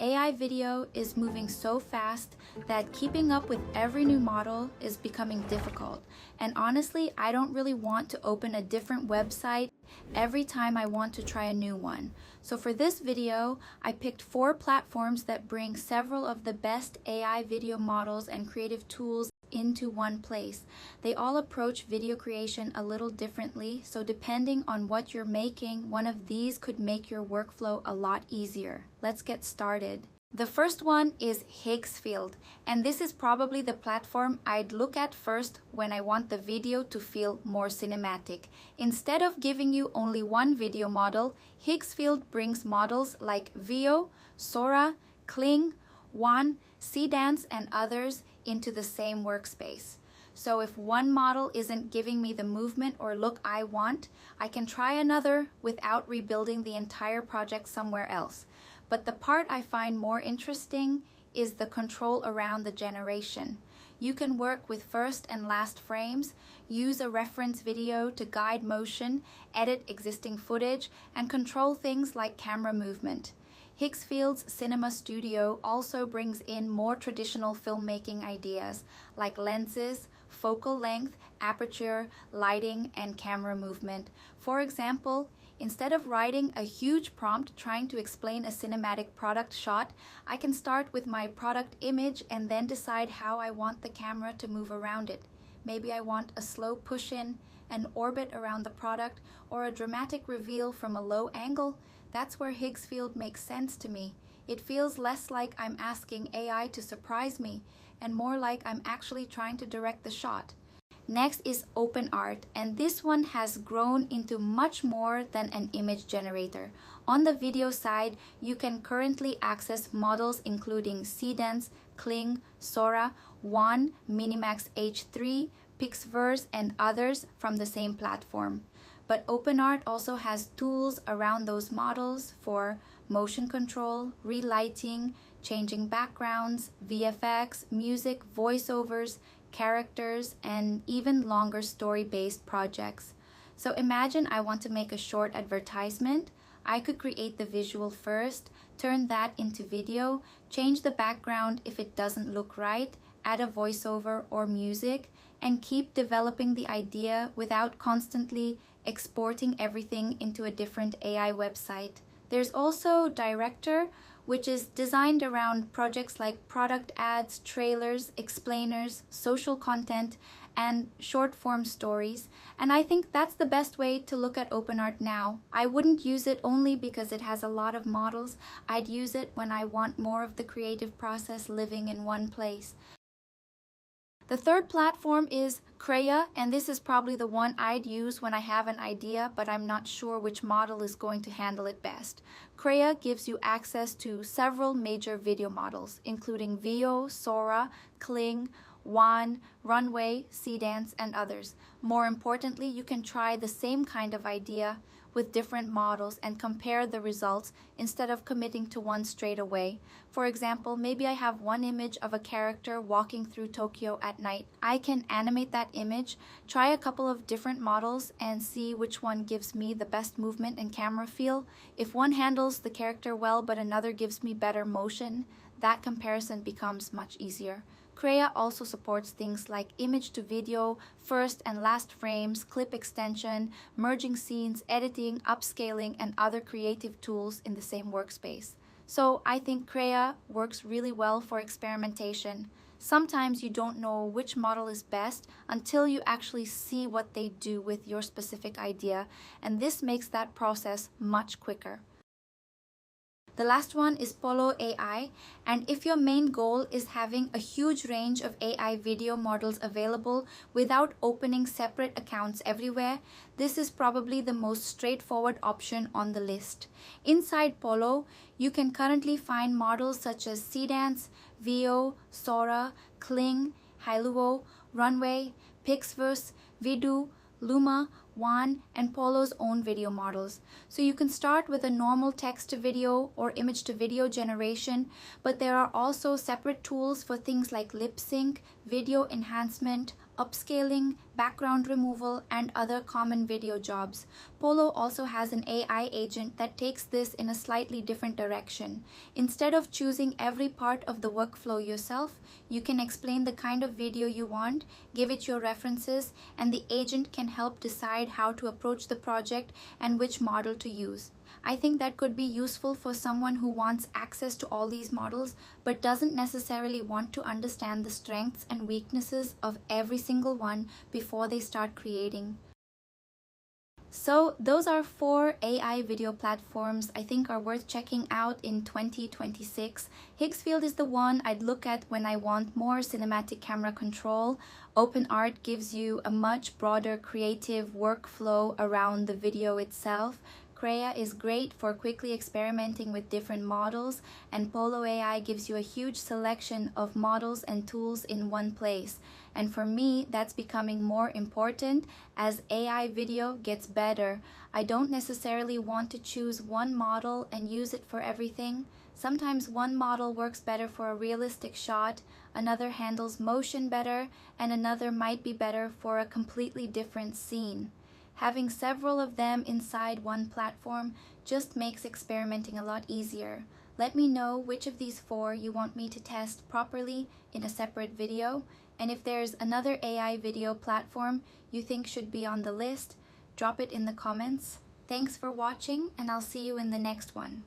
AI video is moving so fast that keeping up with every new model is becoming difficult. And honestly, I don't really want to open a different website every time I want to try a new one. So for this video, I picked 4 platforms that bring several of the best AI video models and creative tools into one place. They all approach video creation a little differently, so depending on what you're making, one of these could make your workflow a lot easier. Let's get started. The first one is Higgsfield, and this is probably the platform I'd look at first when I want the video to feel more cinematic. Instead of giving you only one video model, Higgsfield brings models like Veo, Sora, Kling, Wan, Seedance, and others into the same workspace. So if one model isn't giving me the movement or look I want, I can try another without rebuilding the entire project somewhere else. But the part I find more interesting is the control around the generation. You can work with first and last frames, use a reference video to guide motion, edit existing footage, and control things like camera movement. Higgsfield's Cinema Studio also brings in more traditional filmmaking ideas like lenses, focal length, aperture, lighting, and camera movement. For example, instead of writing a huge prompt trying to explain a cinematic product shot, I can start with my product image and then decide how I want the camera to move around it. Maybe I want a slow push-in, an orbit around the product, or a dramatic reveal from a low angle. That's where Higgsfield makes sense to me. It feels less like I'm asking AI to surprise me and more like I'm actually trying to direct the shot. Next is OpenArt, and this one has grown into much more than an image generator. On the video side, you can currently access models including Seedance, Kling, Sora, Wan, Minimax H3, Pixverse, and others from the same platform. But OpenArt also has tools around those models for motion control, relighting, changing backgrounds, VFX, music, voiceovers, characters, and even longer story-based projects. So imagine I want to make a short advertisement. I could create the visual first, turn that into video, change the background if it doesn't look right, add a voiceover or music, and keep developing the idea without constantly exporting everything into a different AI website. There's also Director, which is designed around projects like product ads, trailers, explainers, social content, and short-form stories. And I think that's the best way to look at OpenArt now. I wouldn't use it only because it has a lot of models. I'd use it when I want more of the creative process living in one place. The third platform is Craya, and this is probably the one I'd use when I have an idea, but I'm not sure which model is going to handle it best. Craya gives you access to several major video models, including Veo, Sora, Kling, Wan, Runway, Seedance, and others. More importantly, you can try the same kind of idea with different models and compare the results instead of committing to one straight away. For example, maybe I have one image of a character walking through Tokyo at night. I can animate that image, try a couple of different models, and see which one gives me the best movement and camera feel. If one handles the character well but another gives me better motion, that comparison becomes much easier. Craya also supports things like image to video, first and last frames, clip extension, merging scenes, editing, upscaling, and other creative tools in the same workspace. So I think Craya works really well for experimentation. Sometimes you don't know which model is best until you actually see what they do with your specific idea, and this makes that process much quicker. The last one is Polo AI, and if your main goal is having a huge range of AI video models available without opening separate accounts everywhere, this is probably the most straightforward option on the list. Inside Polo, you can currently find models such as Seedance, Veo, Sora, Kling, Hailuo, Runway, Pixverse, Vidu, Luma, Wan, and Polo's own video models. So you can start with a normal text-to-video or image-to-video generation, but there are also separate tools for things like lip sync, video enhancement, upscaling, background removal, and other common video jobs. Polo also has an AI agent that takes this in a slightly different direction. Instead of choosing every part of the workflow yourself, you can explain the kind of video you want, give it your references, and the agent can help decide how to approach the project and which model to use. I think that could be useful for someone who wants access to all these models but doesn't necessarily want to understand the strengths and weaknesses of every single one before they start creating. So those are 4 AI video platforms I think are worth checking out in 2026. Higgsfield is the one I'd look at when I want more cinematic camera control. OpenArt gives you a much broader creative workflow around the video itself. Craya is great for quickly experimenting with different models, and Polo AI gives you a huge selection of models and tools in one place. And for me, that's becoming more important as AI video gets better. I don't necessarily want to choose one model and use it for everything. Sometimes one model works better for a realistic shot, another handles motion better, and another might be better for a completely different scene. Having several of them inside one platform just makes experimenting a lot easier. Let me know which of these 4 you want me to test properly in a separate video, and if there's another AI video platform you think should be on the list, drop it in the comments. Thanks for watching, and I'll see you in the next one.